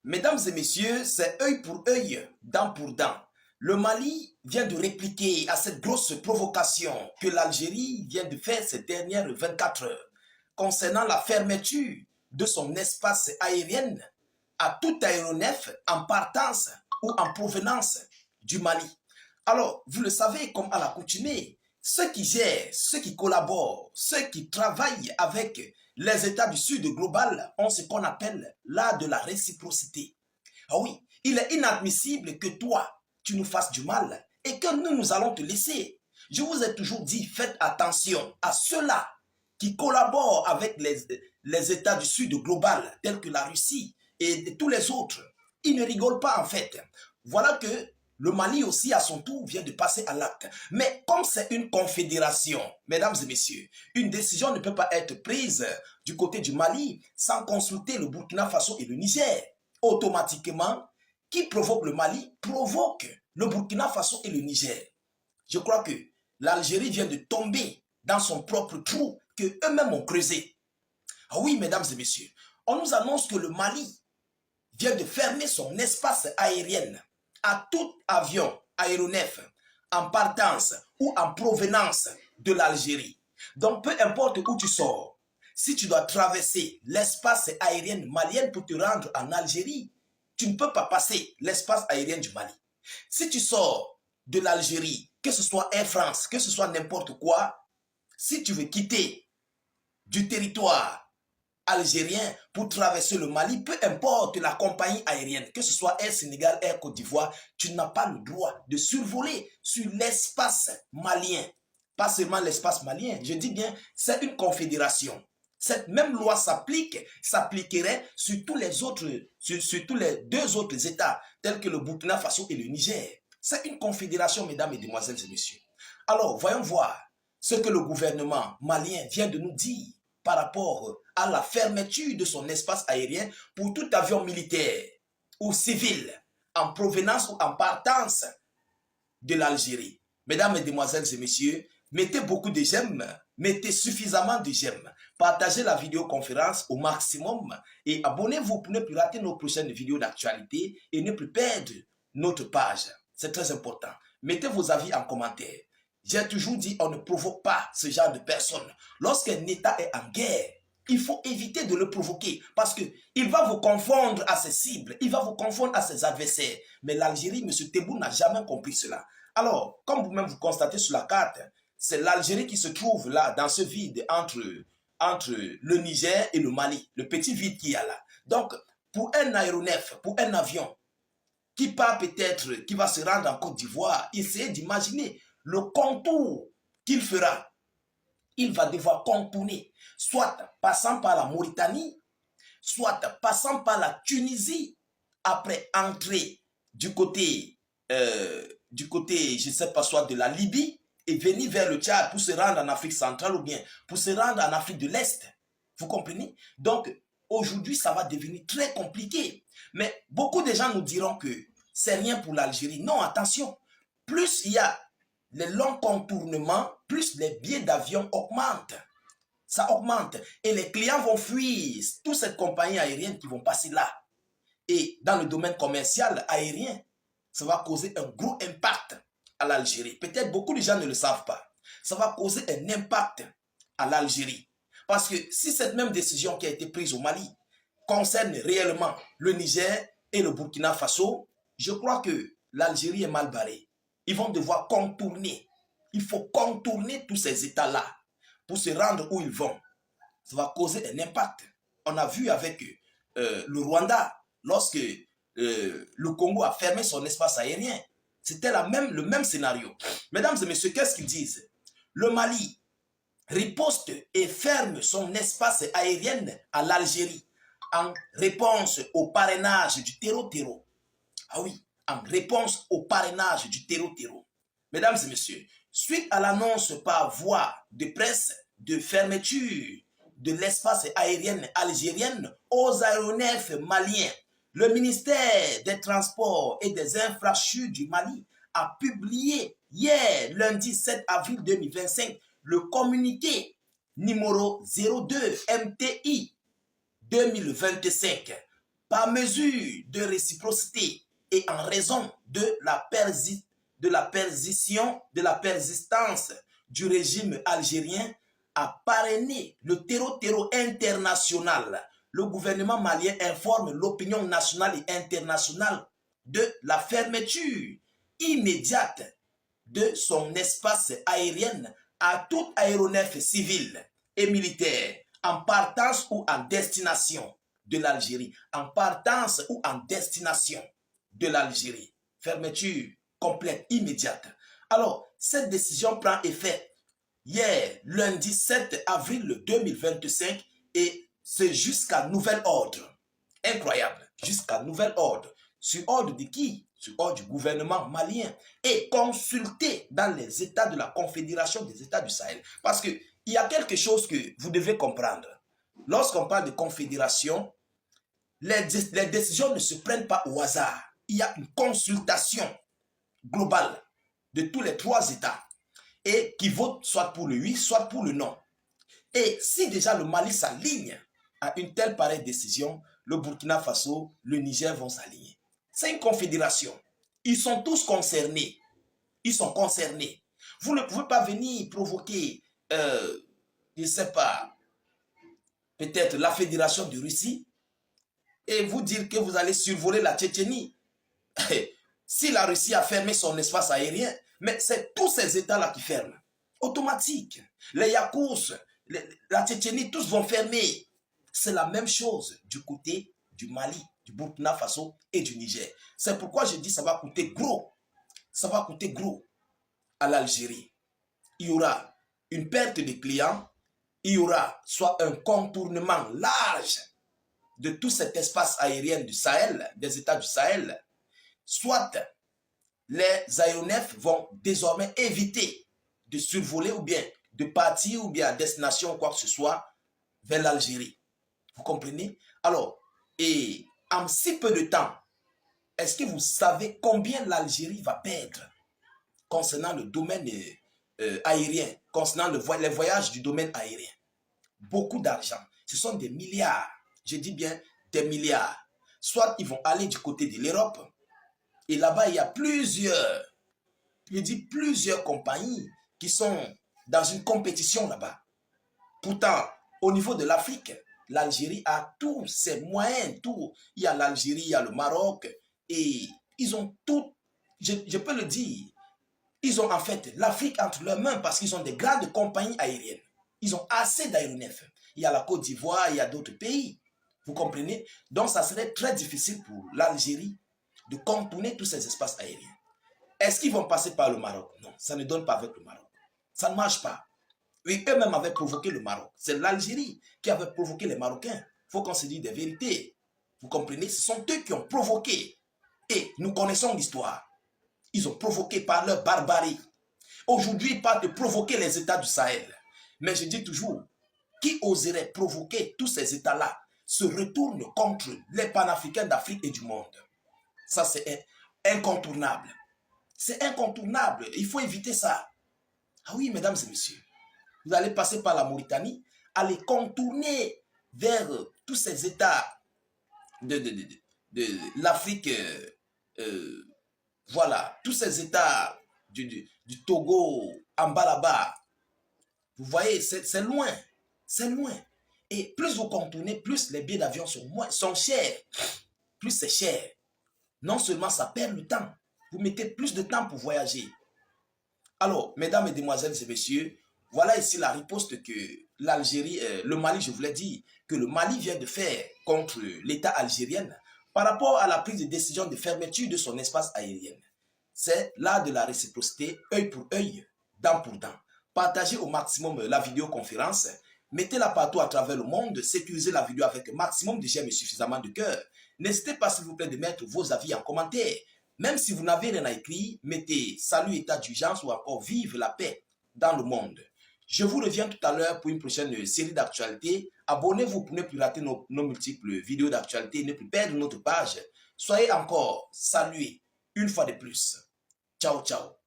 Mesdames et messieurs, c'est œil pour œil, dent pour dent. Le Mali vient de répliquer à cette grosse provocation que l'Algérie vient de faire ces dernières 24 heures concernant la fermeture de son espace aérien à tout aéronef en partance ou en provenance du Mali. Alors, vous le savez, comme à l'accoutumée, ceux qui gèrent, ceux qui collaborent, ceux qui travaillent avec les États du Sud global ont ce qu'on appelle l'art de la réciprocité. Ah oui, il est inadmissible que toi, tu nous fasses du mal et que nous allons te laisser. Je vous ai toujours dit, faites attention à ceux-là qui collaborent avec les États du Sud global, tels que la Russie et tous les autres. Ils ne rigolent pas en fait. Voilà que le Mali aussi, à son tour, vient de passer à l'acte. Mais comme c'est une confédération, mesdames et messieurs, une décision ne peut pas être prise du côté du Mali sans consulter le Burkina Faso et le Niger. Automatiquement, qui provoque le Mali provoque le Burkina Faso et le Niger. Je crois que l'Algérie vient de tomber dans son propre trou que eux-mêmes ont creusé. Ah oui, mesdames et messieurs, on nous annonce que le Mali vient de fermer son espace aérien à tout avion aéronef en partance ou en provenance de l'Algérie. Donc, peu importe où tu sors, si tu dois traverser l'espace aérien malien pour te rendre en Algérie, tu ne peux pas passer l'espace aérien du Mali. Si tu sors de l'Algérie, que ce soit Air France, que ce soit n'importe quoi, si tu veux quitter du territoire algérien pour traverser le Mali, peu importe la compagnie aérienne, que ce soit Air Sénégal, Air Côte d'Ivoire, tu n'as pas le droit de survoler sur l'espace malien. Pas seulement l'espace malien, je dis bien, c'est une confédération. Cette même loi s'appliquerait sur tous les autres, sur tous les deux autres États, tels que le Burkina Faso et le Niger. C'est une confédération, mesdames, mesdemoiselles et messieurs. Alors, voyons voir ce que le gouvernement malien vient de nous dire par rapport à la fermeture de son espace aérien pour tout avion militaire ou civil en provenance ou en partance de l'Algérie. Mesdames, mesdemoiselles et messieurs, mettez beaucoup de j'aime, mettez suffisamment de j'aime, partagez la vidéoconférence au maximum et abonnez-vous pour ne plus rater nos prochaines vidéos d'actualité et ne plus perdre notre page. C'est très important. Mettez vos avis en commentaire. J'ai toujours dit, on ne provoque pas ce genre de personnes. Lorsqu'un État est en guerre, il faut éviter de le provoquer parce qu'il va vous confondre à ses cibles, il va vous confondre à ses adversaires. Mais l'Algérie, M. Tebboune n'a jamais compris cela. Alors, comme vous-même vous constatez sur la carte, c'est l'Algérie qui se trouve là, dans ce vide entre le Niger et le Mali, le petit vide qu'il y a là. Donc, pour un aéronef, pour un avion qui part peut-être, qui va se rendre en Côte d'Ivoire, essayez d'imaginer le contour qu'il fera. Il va devoir contourner, soit passant par la Mauritanie, soit passant par la Tunisie, après entrer du côté, je ne sais pas, soit de la Libye, et venir vers le Tchad pour se rendre en Afrique centrale ou bien pour se rendre en Afrique de l'Est. Vous comprenez? Donc, aujourd'hui, ça va devenir très compliqué. Mais beaucoup de gens nous diront que c'est rien pour l'Algérie. Non, attention. Plus il y a les longs contournements, plus les billets d'avion augmentent. Ça augmente. Et les clients vont fuir toutes ces compagnies aériennes qui vont passer là. Et dans le domaine commercial aérien, ça va causer un gros impact à l'Algérie. Peut-être beaucoup de gens ne le savent pas. Ça va causer un impact à l'Algérie. Parce que si cette même décision qui a été prise au Mali concerne réellement le Niger et le Burkina Faso, je crois que l'Algérie est mal barrée. Ils vont devoir contourner. Il faut contourner tous ces États-là pour se rendre où ils vont. Ça va causer un impact. On a vu avec le Rwanda, lorsque le Congo a fermé son espace aérien. C'était le même scénario. Mesdames et messieurs, qu'est-ce qu'ils disent? Le Mali riposte et ferme son espace aérien à l'Algérie en réponse au parrainage du terreau-terreau. Ah oui, en réponse au parrainage du terreau-terreau. Mesdames et messieurs, suite à l'annonce par voie de presse de fermeture de l'espace aérien algérien aux aéronefs maliens, le ministère des Transports et des Infrastructures du Mali a publié hier, lundi 7 avril 2025, le communiqué numéro 02 MTI 2025 Par mesure de réciprocité et en raison de la persistance du régime algérien a parrainé le terreau international. Le gouvernement malien informe l'opinion nationale et internationale de la fermeture immédiate de son espace aérien à tout aéronef civil et militaire en partance ou en destination de l'Algérie. En partance ou en destination de l'Algérie. Fermeture complète, immédiate. Alors, cette décision prend effet hier, lundi 7 avril 2025, et c'est jusqu'à nouvel ordre. Incroyable, jusqu'à nouvel ordre. Sur ordre de qui? Sur ordre du gouvernement malien, et consulté dans les États de la Confédération des États du Sahel. Parce qu'il y a quelque chose que vous devez comprendre. Lorsqu'on parle de confédération, les décisions ne se prennent pas au hasard. Il y a une consultation globale de tous les 3 États et qui votent soit pour le oui, soit pour le non. Et si déjà le Mali s'aligne à une telle pareille décision, le Burkina Faso, le Niger vont s'aligner. C'est une confédération. Ils sont tous concernés. Ils sont concernés. Vous ne pouvez pas venir provoquer, je ne sais pas, peut-être la fédération de Russie et vous dire que vous allez survoler la Tchétchénie. Si la Russie a fermé son espace aérien, mais c'est tous ces États-là qui ferment. Automatique. Les Yakous, la Tchétchénie, tous vont fermer. C'est la même chose du côté du Mali, du Burkina Faso et du Niger. C'est pourquoi je dis que ça va coûter gros. Ça va coûter gros à l'Algérie. Il y aura une perte de clients. Il y aura soit un contournement large de tout cet espace aérien du Sahel, des États du Sahel, soit les aéronefs vont désormais éviter de survoler ou bien de partir ou bien à destination ou quoi que ce soit vers l'Algérie. Vous comprenez? Alors, et en si peu de temps, est-ce que vous savez combien l'Algérie va perdre concernant le domaine aérien, concernant les voyages du domaine aérien? Beaucoup d'argent. Ce sont des milliards. Je dis bien des milliards. Soit ils vont aller du côté de l'Europe, et là-bas, il y a plusieurs compagnies qui sont dans une compétition là-bas. Pourtant, au niveau de l'Afrique, l'Algérie a tous ses moyens. Tout. Il y a l'Algérie, il y a le Maroc, et ils ont tout, je peux le dire, ils ont en fait l'Afrique entre leurs mains parce qu'ils ont des grandes compagnies aériennes. Ils ont assez d'aéronefs. Il y a la Côte d'Ivoire, il y a d'autres pays. Vous comprenez? Donc, ça serait très difficile pour l'Algérie de contourner tous ces espaces aériens. Est-ce qu'ils vont passer par le Maroc? Non, ça ne donne pas avec le Maroc. Ça ne marche pas. Oui, eux-mêmes avaient provoqué le Maroc. C'est l'Algérie qui avait provoqué les Marocains. Il faut qu'on se dise des vérités. Vous comprenez? Ce sont eux qui ont provoqué. Et nous connaissons l'histoire. Ils ont provoqué par leur barbarie. Aujourd'hui, ils parlent de provoquer les États du Sahel. Mais je dis toujours, qui oserait provoquer tous ces États-là se retourne contre les panafricains d'Afrique et du monde. Ça, c'est incontournable. C'est incontournable. Il faut éviter ça. Ah oui, mesdames et messieurs, vous allez passer par la Mauritanie, allez contourner vers tous ces États de l'Afrique, voilà, tous ces États du Togo, en bas là-bas. Vous voyez, c'est loin. C'est loin. Et plus vous contournez, plus les billets d'avion sont chers. Plus c'est cher. Non seulement ça perd le temps, vous mettez plus de temps pour voyager. Alors, mesdames, mesdemoiselles et messieurs, voilà ici la riposte que l'Algérie, le Mali, je vous l'ai dit, que le Mali vient de faire contre l'État algérien par rapport à la prise de décision de fermeture de son espace aérien. C'est là de la réciprocité, œil pour œil, dent pour dent. Partagez au maximum la vidéoconférence, mettez-la partout à travers le monde, sécurisez la vidéo avec un maximum de j'aime et suffisamment de cœur. N'hésitez pas s'il vous plaît de mettre vos avis en commentaire. Même si vous n'avez rien à écrire, mettez salut état d'urgence ou encore vive la paix dans le monde. Je vous reviens tout à l'heure pour une prochaine série d'actualités. Abonnez-vous pour ne plus rater nos multiples vidéos d'actualité, ne plus perdre notre page. Soyez encore salués une fois de plus. Ciao, ciao.